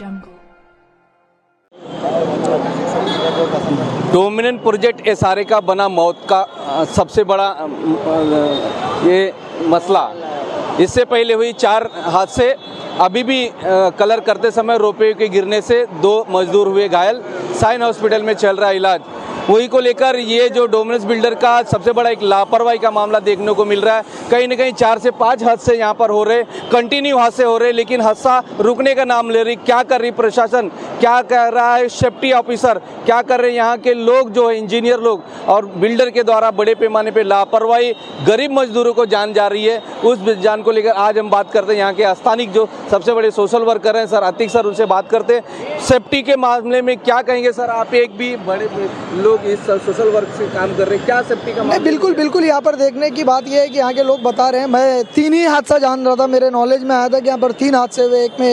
jungle. Dominant project SRA का बना मौत का सबसे बड़ा ये मसला। इससे पहले हुई 4 हादसे, अभी भी कलर करते समय रोपवे के गिरने से 2 मजदूर हुए घायल, साइन हॉस्पिटल में चल रहा है इलाज। वही को लेकर ये जो डोमिनस बिल्डर का सबसे बड़ा एक लापरवाही का मामला देखने को मिल रहा है। कहीं ना कहीं 4 से 5 हादसे यहाँ पर हो रहे, कंटिन्यू हादसे हो रहे, लेकिन हादसा रुकने का नाम ले रही। क्या कर रही प्रशासन, क्या कर रहा है सेफ्टी ऑफिसर, क्या कर रहे हैं यहाँ के लोग जो है इंजीनियर लोग, और बिल्डर के द्वारा बड़े पैमाने पर लापरवाही, गरीब मजदूरों को जान जा रही है। उस जान को लेकर आज हम बात करते हैं यहाँ के स्थानिक जो सबसे बड़े सोशल वर्कर हैं सर अतीक सर, उनसे बात करते हैं। सेफ्टी के मामले में क्या कहेंगे सर? आप एक भी बड़े लोग इस सोशल वर्क से काम कर रहे हैं, क्या सेफ्टी का? बिल्कुल बिल्कुल, यहाँ पर देखने की बात यह है कि यहाँ के लोग बता रहे हैं, मैं 3 ही हादसा जान रहा था, मेरे नॉलेज में आया था कि यहाँ पर 3 हादसे हुए। एक में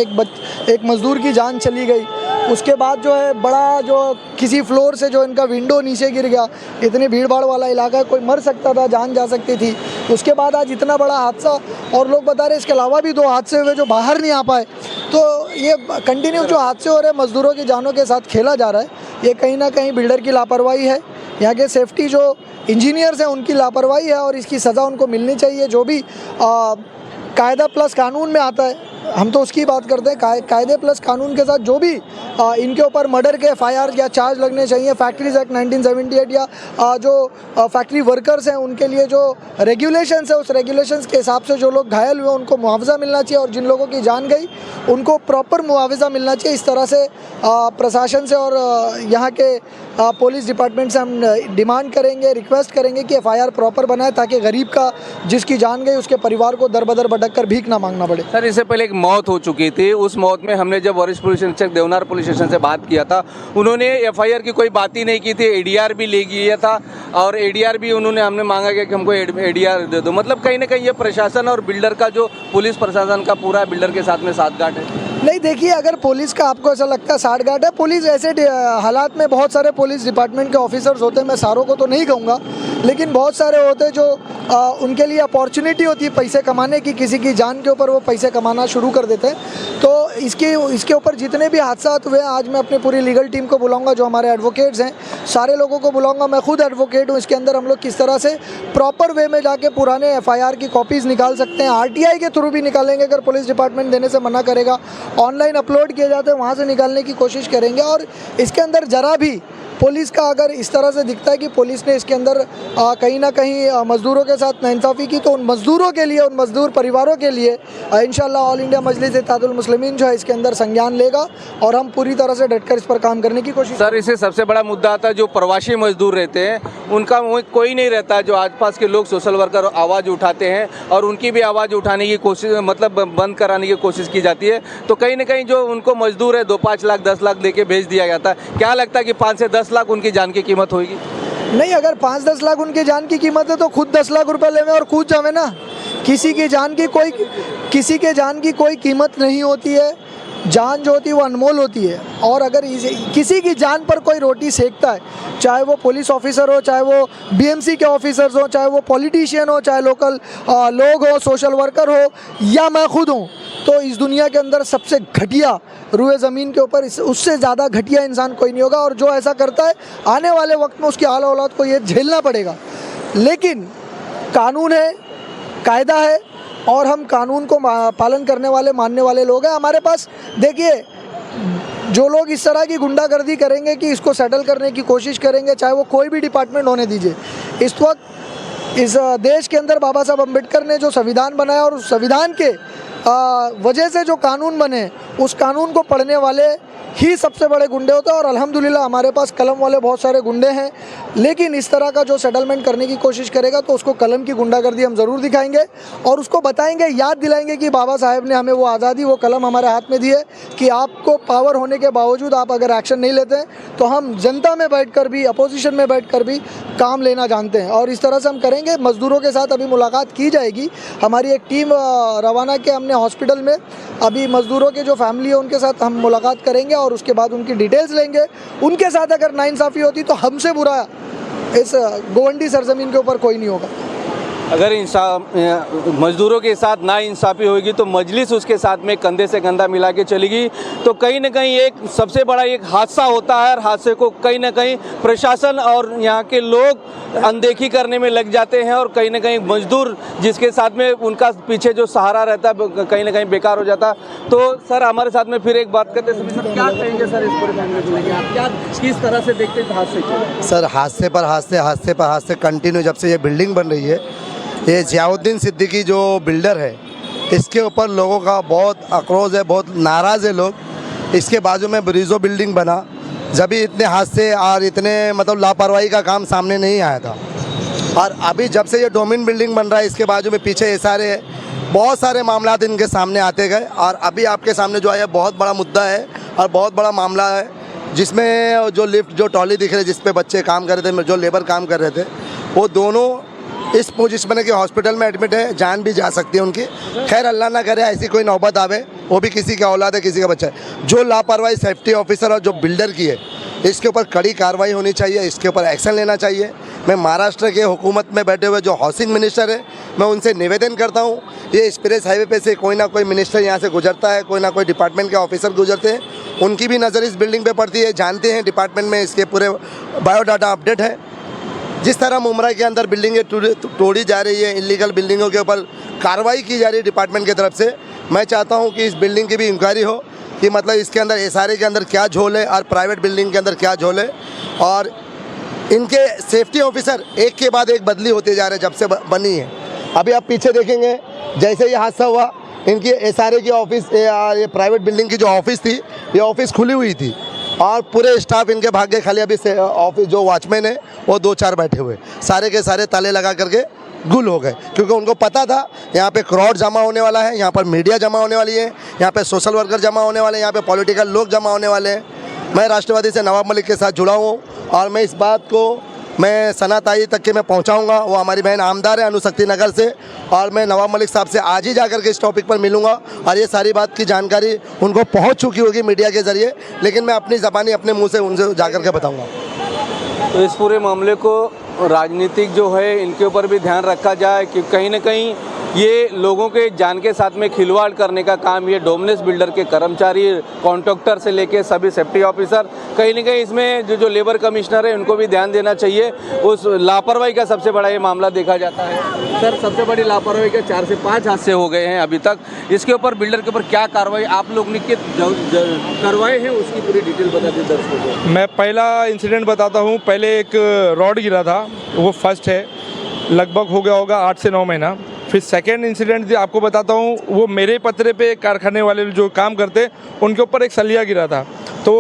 एक मजदूर की जान चली गई, उसके बाद जो है बड़ा जो किसी फ्लोर से जो इनका विंडो नीचे गिर गया। इतनी भीड़ भाड़ वाला इलाका है, कोई मर सकता था, जान जा सकती थी। उसके बाद आज इतना बड़ा हादसा, और लोग बता रहे हैं इसके अलावा भी 2 हादसे हुए जो बाहर नहीं आ पाए। तो ये कंटिन्यू जो हादसे हो रहे हैं, मजदूरों की जानों के साथ खेला जा रहा है। ये कहीं ना कहीं बिल्डर की लापरवाही है, यहाँ के सेफ्टी जो इंजीनियर्स हैं उनकी लापरवाही है, और इसकी सज़ा उनको मिलनी चाहिए। जो भी कायदा प्लस कानून में आता है, हम तो उसकी बात करते हैं। कायदे प्लस कानून के साथ जो भी इनके ऊपर मर्डर के FIR या चार्ज लगने चाहिए। फैक्ट्रीज एक्ट 1978 या जो फैक्ट्री वर्कर्स हैं उनके लिए जो रेगुलेशंस है, उस रेगुलेशंस के हिसाब से जो लोग घायल हुए उनको मुआवजा मिलना चाहिए, और जिन लोगों की जान गई उनको प्रॉपर मुआवजा मिलना चाहिए। इस तरह से प्रशासन से और यहाँ के पुलिस डिपार्टमेंट से हम डिमांड करेंगे, रिक्वेस्ट करेंगे कि FIR प्रॉपर बनाए, ताकि गरीब का जिसकी जान गई उसके परिवार को दर बदर भटक कर भीख ना मांगना पड़े। सर, इससे पहले एक मौत हो चुकी थी, उस मौत में हमने जब वरिष्ठ पुलिस अधीक्षक देवनार पुलिस स्टेशन से बात किया था, उन्होंने FIR की कोई बात ही नहीं की थी। ADR भी ले गया था, और ADR भी उन्होंने हमने मांगा कि हमको ADR दे दो। मतलब कहीं ना कहीं ये प्रशासन और बिल्डर का जो पुलिस प्रशासन का पूरा बिल्डर के साथ में साठगांठ है। नहीं, देखिए, अगर पुलिस का आपको ऐसा लगता है साठगांठ है, पुलिस ऐसे हालात में बहुत सारे पुलिस डिपार्टमेंट के ऑफिसर्स होते हैं, मैं सारों को तो नहीं कहूँगा, लेकिन बहुत सारे होते हैं जो उनके लिए अपॉर्चुनिटी होती है पैसे कमाने की, किसी की जान के ऊपर वो पैसे कमाना शुरू कर देते हैं। तो इसके ऊपर जितने भी हादसा हुए, आज मैं अपनी पूरी लीगल टीम को बुलाऊंगा, जो हमारे एडवोकेट्स हैं, सारे लोगों को बुलाऊंगा। मैं खुद एडवोकेट हूँ, इसके अंदर हम लोग किस तरह से प्रॉपर वे में जाके पुराने FIR की कॉपीज़ निकाल सकते हैं। RTI के थ्रू भी निकालेंगे, अगर पुलिस डिपार्टमेंट देने से मना करेगा। ऑनलाइन अपलोड किए जाते हैं, वहाँ से निकालने की कोशिश करेंगे। और इसके अंदर ज़रा भी पुलिस का अगर इस तरह से दिखता है कि पुलिस ने इसके अंदर कहीं ना कहीं मज़दूरों के साथ नाइंसाफ़ी की, तो उन मज़दूरों के लिए, उन मज़दूर परिवारों के लिए इंशाल्लाह ऑल इंडिया मजलिस इत्तेहादुल मुस्लिमीन जो है इसके अंदर संज्ञान लेगा, और हम पूरी तरह से डटकर इस पर काम करने की कोशिश। सर, इससे सबसे बड़ा मुद्दा आता है जो प्रवासी मजदूर रहते हैं, उनका कोई नहीं रहता है। जो आसपास के लोग सोशल वर्कर आवाज़ उठाते हैं, और उनकी भी आवाज़ उठाने की कोशिश, मतलब बंद कराने की कोशिश की जाती है। तो कहीं ना कहीं जो उनको मजदूर है 2-5 लाख 10 लाख दे के भेज दिया जाता है। क्या लगता है कि 5 से 10 लाख उनकी जान की कीमत होगी? नहीं, अगर 5-10 लाख उनकी जान की कीमत है तो खुद 10 लाख रुपए लेवे और कूद जावे ना। किसी के जान की कोई कीमत नहीं होती है। जान जो होती है वो अनमोल होती है, और अगर किसी की जान पर कोई रोटी सेकता है, चाहे वो पुलिस ऑफिसर हो, चाहे वो BMC के ऑफिसर्स हो, चाहे वो पॉलिटिशियन हो, चाहे लोकल लोग हो, सोशल वर्कर हो, या मैं खुद हूँ, तो इस दुनिया के अंदर सबसे घटिया रूए ज़मीन के ऊपर उससे ज़्यादा घटिया इंसान कोई नहीं होगा। और जो ऐसा करता है, आने वाले वक्त में उसकी आला औलाद को ये झेलना पड़ेगा। लेकिन कानून है, कायदा है, और हम कानून को पालन करने वाले, मानने वाले लोग हैं। हमारे पास देखिए, जो लोग इस तरह की गुंडागर्दी करेंगे कि इसको सेटल करने की कोशिश करेंगे, चाहे वो कोई भी डिपार्टमेंट होने दीजिए, इस वक्त इस देश के अंदर बाबा साहब अम्बेडकर ने जो संविधान बनाया, और उस संविधान के वजह से जो कानून बने, उस कानून को पढ़ने वाले ही सबसे बड़े गुंडे होते हैं। और अल्हम्दुलिल्लाह हमारे पास कलम वाले बहुत सारे गुंडे हैं, लेकिन इस तरह का जो सेटलमेंट करने की कोशिश करेगा तो उसको कलम की गुंडागर्दी हम ज़रूर दिखाएंगे, और उसको बताएंगे, याद दिलाएंगे कि बाबा साहेब ने हमें वो आज़ादी, वो कलम हमारे हाथ में दी है कि आपको पावर होने के बावजूद आप अगर एक्शन नहीं लेते हैं तो हम जनता में बैठकर भी, अपोजिशन में बैठकर भी काम लेना जानते हैं। और इस तरह से हम करेंगे। मज़दूरों के साथ अभी मुलाकात की जाएगी, हमारी एक टीम रवाना के हमने हॉस्पिटल में। अभी मज़दूरों के जो फैमिली है उनके साथ हम मुलाकात करेंगे, और उसके बाद उनकी डिटेल्स लेंगे। उनके साथ अगर नाइंसाफ़ी होती तो हमसे बुरा इस गोवंडी सरजमीन के ऊपर कोई नहीं होगा। अगर मजदूरों के साथ नाइंसाफ़ी होगी तो मजलिस उसके साथ में कंधे से कंधा मिला के चलेगी, तो कहीं ना कहीं एक सबसे बड़ा एक हादसा होता है और हादसे को कहीं ना कहीं प्रशासन और यहाँ के लोग अनदेखी करने में लग जाते हैं और कहीं ना कहीं मजदूर जिसके साथ में उनका पीछे जो सहारा रहता है कहीं ना कहीं बेकार हो जाता। तो सर हमारे साथ में फिर एक बात करते हैं, सर क्या कहेंगे सर इस पूरे मामले को लेकर, आप क्या किस तरह से देखते हैं हादसे को? सर हादसे पर हादसे कंटिन्यू जब से ये बिल्डिंग बन रही है, ये जियाउद्दीन सिद्दीकी जो बिल्डर है इसके ऊपर लोगों का बहुत आक्रोश है, बहुत नाराज़ है लोग। इसके बाजू में ब्रिजो बिल्डिंग बना, जब भी इतने हादसे और इतने मतलब लापरवाही का काम सामने नहीं आया था। और अभी जब से ये डोमिन बिल्डिंग बन रहा है इसके बाजू में पीछे ये सारे बहुत सारे मामला इनके सामने आते गए और अभी आपके सामने जो है बहुत बड़ा मुद्दा है और बहुत बड़ा मामला है, जिसमें जो लिफ्ट जो ट्रॉली दिख रही है जिस पे बच्चे काम कर रहे थे, जो लेबर काम कर रहे थे, वो दोनों इस पोजीशन में कि हॉस्पिटल में एडमिट है, जान भी जा सकती है उनकी। खैर अल्लाह ना करे ऐसी कोई नौबत आवे, वो भी किसी का औलाद है किसी का बच्चा है। जो लापरवाही सेफ्टी ऑफिसर और जो बिल्डर की है इसके ऊपर कड़ी कार्रवाई होनी चाहिए, इसके ऊपर एक्शन लेना चाहिए। मैं महाराष्ट्र के हुकूमत में बैठे हुए जो हाउसिंग मिनिस्टर है मैं उनसे निवेदन करता हूँ, ये एक्सप्रेस हाईवे पे से कोई ना कोई मिनिस्टर यहाँ से गुजरता है, कोई ना कोई डिपार्टमेंट के ऑफिसर गुजरते हैं, उनकी भी नज़र इस बिल्डिंग पे पड़ती है, जानते हैं डिपार्टमेंट में इसके पूरे बायोडाटा अपडेट है। जिस तरह मुमरा के अंदर बिल्डिंगें तोड़ी जा रही है, इलीगल बिल्डिंगों के ऊपर कार्रवाई की जा रही है डिपार्टमेंट की तरफ से, मैं चाहता हूँ कि इस बिल्डिंग की भी इंक्वायरी हो कि मतलब इसके अंदर एसआरए के अंदर क्या झोल है और प्राइवेट बिल्डिंग के अंदर क्या झोल है। और इनके सेफ्टी ऑफिसर एक के बाद एक बदली होते जा रहे हैं जब से बनी है। अभी आप पीछे देखेंगे जैसे ये हादसा हुआ, इनकी एसआरए की ऑफिस ये प्राइवेट बिल्डिंग की जो ऑफिस थी ये ऑफिस खुली हुई थी और पूरे स्टाफ इनके भाग गए, खाली अभी से ऑफिस जो वॉचमैन है वो 2-4 बैठे हुए, सारे के सारे ताले लगा करके गुल हो गए, क्योंकि उनको पता था यहाँ पे क्राउड जमा होने वाला है, यहाँ पर मीडिया जमा होने वाली है, यहाँ पे सोशल वर्कर जमा होने वाले हैं, यहाँ पे पॉलिटिकल लोग जमा होने वाले हैं। मैं राष्ट्रवादी से नवाब मलिक के साथ जुड़ा हूँ और मैं इस बात को मैं सनाताई तक के मैं पहुँचाऊँगा। वो हमारी बहन आमदार है अनुशक्ति नगर से और मैं नवाब मलिक साहब से आज ही जा कर के इस टॉपिक पर मिलूँगा और ये सारी बात की जानकारी उनको पहुँच चुकी होगी मीडिया के ज़रिए, लेकिन मैं अपनी ज़बानी अपने मुँह से उनसे जा कर के बताऊँगा। तो इस पूरे मामले को राजनीतिक जो है इनके ऊपर भी ध्यान रखा जाए कि कहीं ना कहीं ये लोगों के जान के साथ में खिलवाड़ करने का काम ये डोमिनस बिल्डर के कर्मचारी, कॉन्ट्रैक्टर से लेके सभी सेफ्टी ऑफिसर, कहीं ना कहीं इसमें जो लेबर कमिश्नर है उनको भी ध्यान देना चाहिए। उस लापरवाही का सबसे बड़ा ये मामला देखा जाता है। सर सबसे बड़ी लापरवाही के 4 से 5 हादसे हो गए हैं अभी तक, इसके ऊपर बिल्डर के ऊपर क्या कार्रवाई आप लोग ने करवाए हैं उसकी पूरी डिटेल बता दें दर्शकों को। मैं पहला इंसिडेंट बताता हूँ। पहले एक रॉड गिरा था, वो फर्स्ट है, लगभग हो गया होगा 8 से 9 महीना। फिर सेकेंड इंसिडेंट आपको बताता हूँ, वो मेरे पतरे पे कारखाने वाले जो काम करते उनके ऊपर एक सलिया गिरा था तो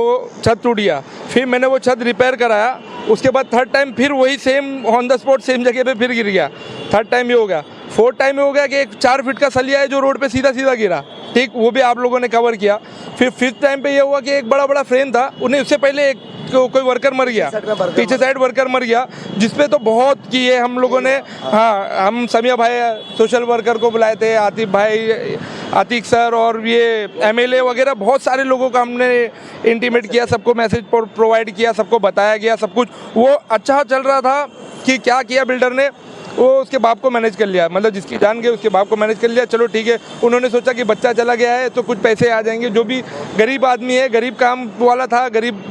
छत टूट गया। फिर मैंने वो छत रिपेयर कराया, उसके बाद थर्ड टाइम फिर वही same on the spot same जगह पे फिर गिर गया। थर्ड टाइम ये हो गया। फोर्थ टाइम ये हो गया कि एक 4 फीट का सलिया है जो रोड पे सीधा सीधा गिरा, ठीक, वो भी आप लोगों ने कवर किया। फिर फिफ्थ टाइम पे ये हुआ कि एक बड़ा बड़ा फ्रेम था, उन्हें उससे पहले एक कोई वर्कर मर गया, पीछे साइड वर्कर मर गया, जिसपे तो बहुत किए हम लोगों ने। हाँ, हम समिया भाई सोशल वर्कर को बुलाए थे, आतिफ भाई, आतिक सर और ये एमएलए वगैरह बहुत सारे लोगों का हमने इंटीमेट किया, सबको मैसेज प्रोवाइड किया, सबको बताया गया सब कुछ। वो अच्छा चल रहा था कि क्या किया बिल्डर ने, वो उसके बाप को मैनेज कर लिया, मतलब जिसकी जान गई उसके बाप को मैनेज कर लिया। चलो ठीक है, उन्होंने सोचा कि बच्चा चला गया है तो कुछ पैसे आ जाएंगे, जो भी गरीब आदमी है, गरीब काम वाला था, गरीब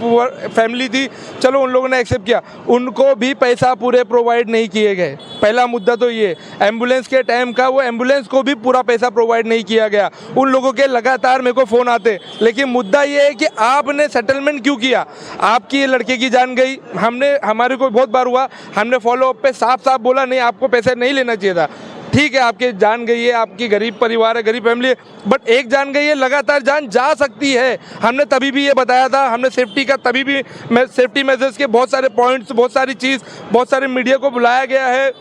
फैमिली थी, चलो उन लोगों ने एक्सेप्ट किया। उनको भी पैसा पूरे प्रोवाइड नहीं किए गए। पहला मुद्दा तो ये, एम्बुलेंस के टाइम का वो एम्बुलेंस को भी पूरा पैसा प्रोवाइड नहीं किया गया। उन लोगों के लगातार मेरे को फ़ोन आते, लेकिन मुद्दा ये है कि आपने सेटलमेंट क्यों किया? आपकी लड़के की जान गई, हमारे को बहुत बार हुआ, हमने फॉलोअप पे साफ साफ बोला नहीं आपको पैसे नहीं लेना चाहिए था। ठीक है, आपकी जान गई है, आपकी गरीब परिवार है, गरीब फैमिली है, बट एक जान गई है, लगातार जान जा सकती है। हमने तभी भी ये बताया था, हमने सेफ्टी का तभी भी सेफ्टी मेजर्स के बहुत सारे पॉइंट्स, बहुत सारी चीज़, बहुत सारे मीडिया को बुलाया गया है।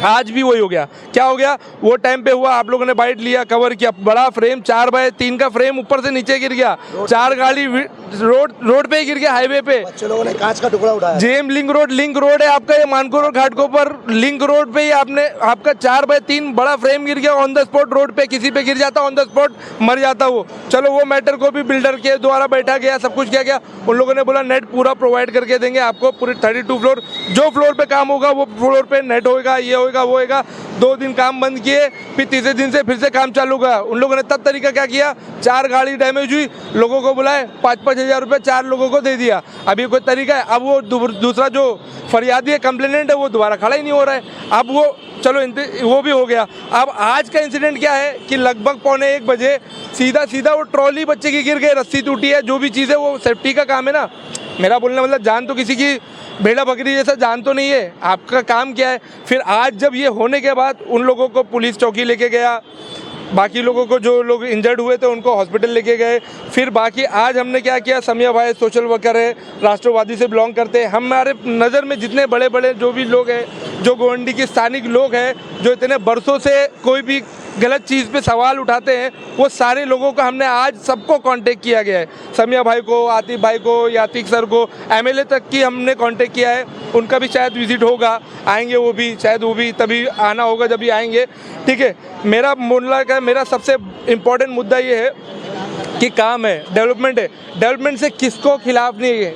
आज भी वही हो गया। क्या हो गया? वो टाइम पे हुआ, आप लोगों ने बाइट लिया, कवर किया, बड़ा फ्रेम 4x3 का फ्रेम ऊपर से नीचे गिर गया, 4 गाड़ी रोड पे गिर गया, हाईवे पे। बच्चे लोगों ने कांच का टुकड़ा उठाया। जेम लिंक रोड है आपका, ये मानकोर और घाटकोपर लिंक रोड पे ही आपका 4x3 बड़ा फ्रेम गिर गया ऑन द स्पॉट रोड पे। किसी पे गिर जाता ऑन द स्पॉट मर जाता वो। चलो वो मैटर को भी बिल्डर के द्वारा बैठा गया, सब कुछ किया गया। उन लोगों ने बोला नेट पूरा प्रोवाइड करके देंगे आपको, पूरे 32 फ्लोर, जो फ्लोर पे काम होगा वो फ्लोर पे नेट होगा, ये होएगा वो होएगा। 2 दिन काम बंद किए, फिर तीसरे दिन से फिर से काम चालू हुआ। उन लोगों ने तब तरीका क्या किया, 4 गाड़ी डैमेज हुई, लोगों को बुलाए, 5-5 हज़ार रुपये 4 लोगों को दे दिया। अब ये कोई तरीका है? अब वो दूसरा जो फरियादी है, कंप्लेनेंट है, वो दोबारा खड़ा ही नहीं हो रहा है। अब वो चलो वो भी हो गया। अब आज का इंसिडेंट क्या है कि लगभग 12:45 बजे सीधा वो ट्रॉली बच्चे की गिर गई, रस्सी टूटी है, जो भी चीज़ है वो सेफ्टी का काम है ना। मेरा बोलने मतलब जान तो किसी की भेड़ा बकरी जैसा जान तो नहीं है, आपका काम क्या है। फिर आज जब ये होने के बाद उन लोगों को पुलिस चौकी लेके गया, बाकी लोगों को जो लोग इंजर्ड हुए थे उनको हॉस्पिटल लेके गए। फिर बाकी आज हमने क्या किया, समिया भाई सोशल वर्कर है, राष्ट्रवादी से बिलोंग करते हैं। हमारे नज़र में जितने बड़े बड़े जो भी लोग हैं, जो गोवंडी के स्थानिक लोग हैं, जो इतने बरसों से कोई भी गलत चीज़ पे सवाल उठाते हैं, वो सारे लोगों को हमने आज सबको कांटेक्ट किया गया है। समिया भाई को, आतिफ भाई को, यातिक सर को, एमएलए तक की हमने कांटेक्ट किया है। उनका भी शायद विजिट होगा, आएंगे वो भी, शायद वो भी तभी आना होगा जब भी आएंगे। ठीक है, मेरा सबसे इम्पोर्टेंट मुद्दा ये है कि काम है, डेवलपमेंट है। डेवलपमेंट से किसको खिलाफ नहीं है।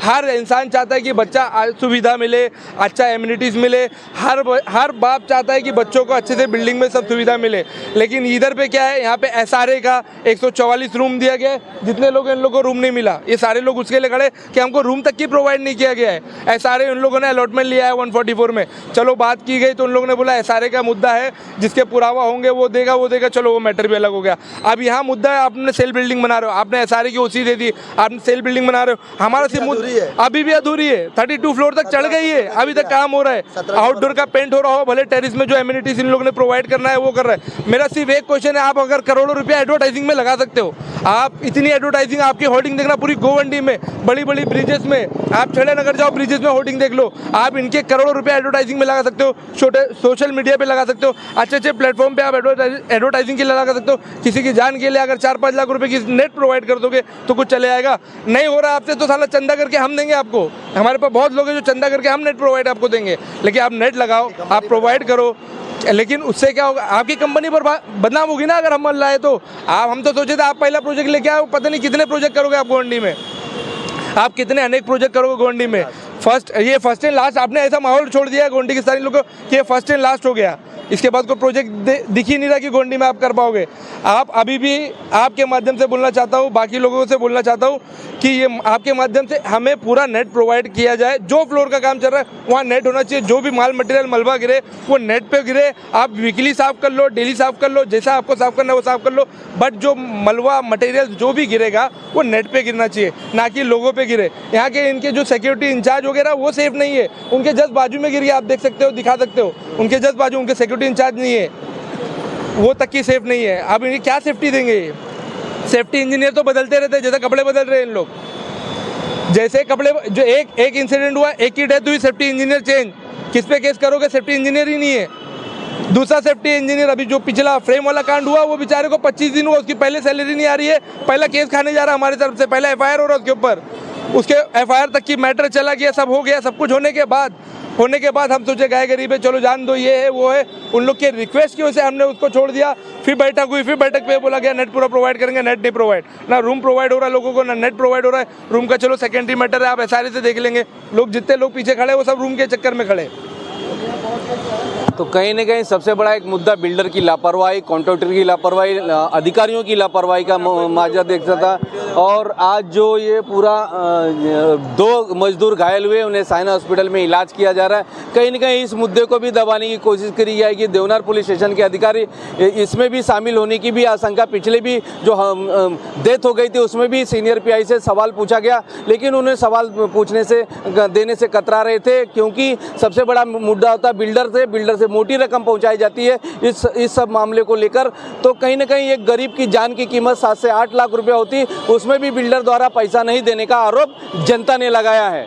हर इंसान चाहता है कि बच्चा सुविधा मिले, अच्छा एमिनिटीज़ मिले। हर बाप चाहता है कि बच्चों को अच्छे से बिल्डिंग में सब सुविधा मिले। लेकिन इधर पे क्या है, यहाँ पे एसआरए का 144 रूम दिया गया है, जितने लोग इन लोगों को रूम नहीं मिला। ये सारे लोग उसके लिए खड़े कि हमको रूम तक की प्रोवाइड नहीं किया गया है। एसआरए उन लोगों ने अलॉटमेंट लिया है 144 में। चलो बात की गई तो उन लोगों ने बोला एसआरए का मुद्दा है, जिसके पुरावा होंगे वो देगा। चलो वो मैटर भी अलग हो गया। अब यहाँ मुद्दा है, आपने सेल बिल्डिंग बना रहे हो, आपने एसआरए की ओसी दे दी, आपने सेल बिल्डिंग बना रहे हो। हमारा सिर्फ अभी भी अधूरी है, 32 फ्लोर तक चढ़ गई है, अभी तक काम हो रहा है। आउटडोर का पेंट हो रहा हो, भले टेरिस में जो एमिनिटीज इन लोगों ने प्रोवाइड करना है वो कर रहा है। मेरा सिर्फ एक क्वेश्चन है, आप अगर करोड़ों रुपया एडवर्टाइजिंग में लगा सकते हो, आप इतनी एडवर्टाइजिंग, आपकी होर्डिंग देखना पूरी गोवंडी में, बड़ी बड़ी ब्रिजेस में, आप छड़े नगर जाओ, ब्रिजेस में होर्डिंग देख लो, आप इनके करोड़ों रुपया एडवर्टाइजिंग में लगा सकते हो, छोटे सोशल मीडिया पे लगा सकते हो, अच्छे प्लेटफॉर्म पे आप एडवर्टाइजिंग के लिए लगा सकते हो। किसी की जान के लिए अगर 4-5 लाख रुपए की नेट प्रोवाइड कर दोगे तो कुछ चले आएगा। नहीं हो रहा आपसे तो साला चंदा करके हम देंगे आपको। हमारे पास बहुत लोग हैं जो चंदा करके हम नेट प्रोवाइड आपको देंगे। लेकिन आप नेट लगाओ, आप प्रोवाइड करो, लेकिन उससे क्या होगा, आपकी कंपनी पर बदनाम होगी ना अगर हम मान लाए तो। हम तो सोचे थे आप पहला प्रोजेक्ट लेके आओ, पता नहीं कितने प्रोजेक्ट करोगे आप गोवंडी में, आप कितने अनेक प्रोजेक्ट करोगे गोवंडी में। ये फर्स्ट एंड लास्ट आपने ऐसा माहौल छोड़ दिया है गोवंडी के सारे लोगों को कि ये फर्स्ट एंड लास्ट हो गया। इसके बाद कोई प्रोजेक्ट दिख ही नहीं रहा कि गोवंडी में आप कर पाओगे। आप अभी भी आपके माध्यम से बोलना चाहता हूँ, बाकी लोगों से बोलना चाहता हूँ कि ये आपके माध्यम से हमें पूरा नेट प्रोवाइड किया जाए। जो फ्लोर का काम चल रहा है वहाँ नेट होना चाहिए। जो भी माल मटेरियल मलबा गिरे वो नेट पे गिरे। आप वीकली साफ़ कर लो, डेली साफ़ कर लो, जैसा आपको साफ़ करना है वो साफ़ कर लो, बट जो मलबा मटेरियल जो भी गिरेगा वो नेट पे गिरना चाहिए, ना कि लोगों पे गिरे। यहाँ के इनके जो सिक्योरिटी इंचार्ज वगैरह वो सेफ नहीं है, उनके जस्ट बाजू में गिर गया, आप देख सकते हो, दिखा सकते हो, उनके जस्ट बाजू उनके सिक्योरिटी इंचार्ज नहीं है, वो तक की सेफ नहीं है। अब इन्हें क्या सेफ्टी देंगे? सेफ्टी इंजीनियर तो बदलते रहते हैं, जैसे कपड़े बदल रहे हैं इन लोग। जैसे कपड़े जो एक इंसिडेंट हुआ, एक की डेथ हुई, सेफ्टी इंजीनियर चेंज। किस पे केस करोगे? सेफ्टी इंजीनियर ही नहीं है। दूसरा सेफ्टी इंजीनियर, अभी जो पिछला फ्रेम वाला कांड हुआ वो बेचारे को 25 दिन हुआ, उसकी पहले सैलरी नहीं आ रही है, पहला केस खाने जा रहा है हमारी तरफ से, पहला एफआईआर हो रहा है उसके ऊपर, उसके एफआईआर तक की मैटर चला गया, सब हो गया। सब कुछ होने के बाद हम सोचे गाय गरीब है, चलो जान दो, ये है वो है। उन लोग के रिक्वेस्ट की वजह से हमने उसको छोड़ दिया। फिर बैठक हुई, फिर बैठक पे बोला गया नेट पूरा प्रोवाइड करेंगे। नेट नहीं प्रोवाइड, ना रूम प्रोवाइड हो रहा है लोगों को, ना नेट प्रोवाइड हो रहा है। रूम का चलो सेकेंडरी मैटर है, आप एसआरए से देख लेंगे। लोग जितने लोग पीछे खड़े वो सब रूम के चक्कर में खड़े। तो कहीं ना कहीं सबसे बड़ा एक मुद्दा बिल्डर की लापरवाही, कॉन्ट्रैक्टर की लापरवाही, अधिकारियों की लापरवाही का माजरा देख सकता। और आज जो ये पूरा 2 मजदूर घायल हुए, उन्हें साइना हॉस्पिटल में इलाज किया जा रहा है। कहीं ना कहीं इस मुद्दे को भी दबाने की कोशिश करी जाएगी। देवनार पुलिस स्टेशन के अधिकारी इसमें भी शामिल होने की भी आशंका, पिछले भी जो डेथ हो गई थी उसमें भी सीनियर पीआई से सवाल पूछा गया, लेकिन उन्हें सवाल देने से कतरा रहे थे, क्योंकि सबसे बड़ा मुद्दा होता है बिल्डर से मोटी रकम पहुंचाई जाती है इस सब मामले को लेकर। तो कहीं ना कहीं एक गरीब की जान की कीमत 7 से 8 लाख रुपए होती, उसमें भी बिल्डर द्वारा पैसा नहीं देने का आरोप जनता ने लगाया है।